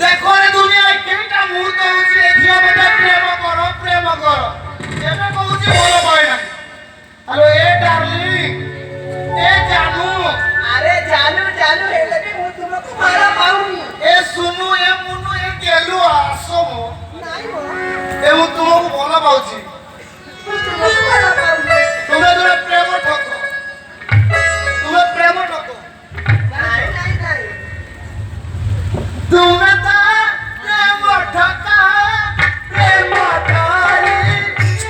देखो रे दुनिया केटा मुहूर्त होची ए झिया बेटा प्रेम करो एमे कहूची बोलो भाई ना हेलो ए डार्लिंग ए जानू अरे जानू हेले भी मु तुमको मारा पाऊनी ए सुनु ए मुनु ए गेलु आसो मो नाही हो ए मु तुमको बोला पाउची तुमको मारा पाऊनी तुम्हें प्रेम ठको नाही तुम्हें तो प्रेम ठका प्रेम ठारी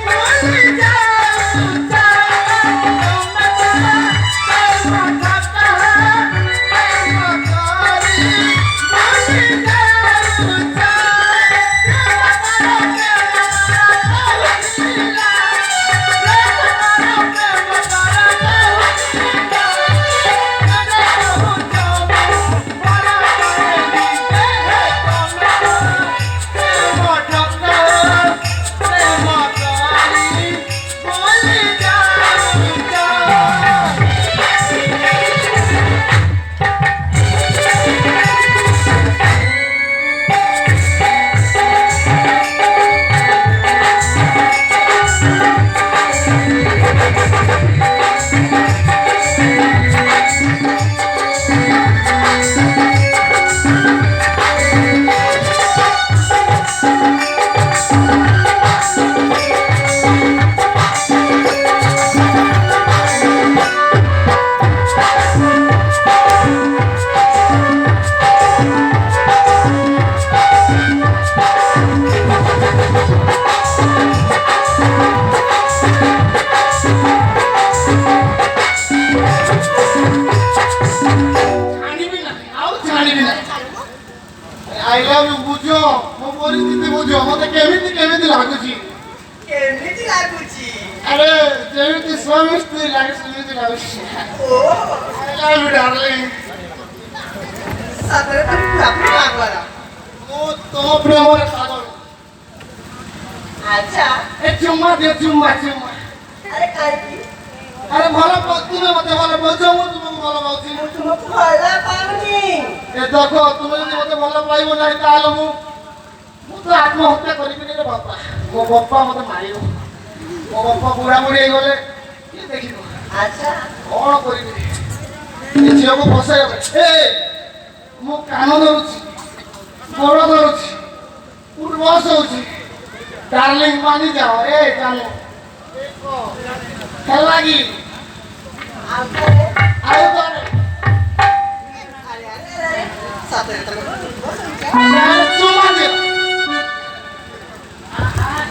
भूल जाऊं तुम्हें तो प्रेम ठका प्रेम ठारी भूल जाऊं I love you बुझो मो परिस्थिति बुझो मते केमिति लागुची अरे जेमिति स्वामी स्त्री लागे सेमिति लागुची ओ I love you darling सतरे तो पूरा लागला मो तो प्रेम रे सागर अच्छा ए चुम्मा अरे काय की अरे भलो तुमे मते भलो बुझो मु तुमको भलो पाउची तुमको मारा पाऊनी ए देखो तुमे जदि मते भलो पाइबो नाही तालो मु तो आत्महत्या करिबि रे बापा मो बापा मते मारियो मो बापा बुढ़ा बुढ़ी गले ये देखिबो अच्छा कोन करिबि ए झियो को फसाय ए मो कान धरुछि गोड़ धरुछि उर्वस होछि डार्लिंग मानी जाओ ए जानो देखो खेल लागी आयो तो अरे सतरे तो चुमा दे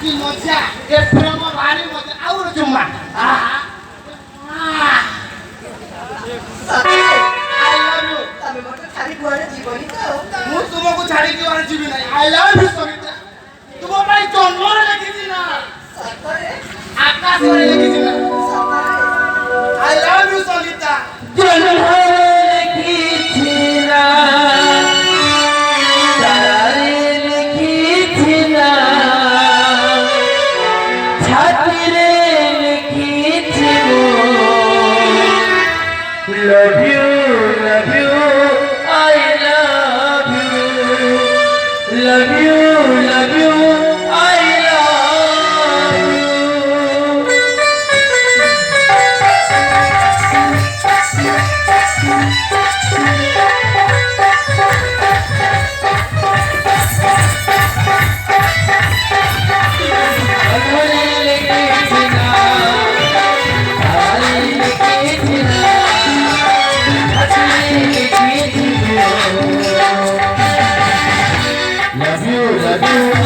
की मजा ए प्रेम भारी मजा आउर चुम्मा आई लव यू तमे मते छाड़ी कुआरे जीवनी तो मु तुमको छाड़ी की वार जीवी नहीं आई लव यू सविता तुम भाई जन्म रे लिखिছি ना सतरे आकाश रे लिखिছি ना सतरे आई लव यू सविता जन्म लिखिছি ना तारे लिखिছি ना छाती रे लिखिছি love you I love you love you I love you love you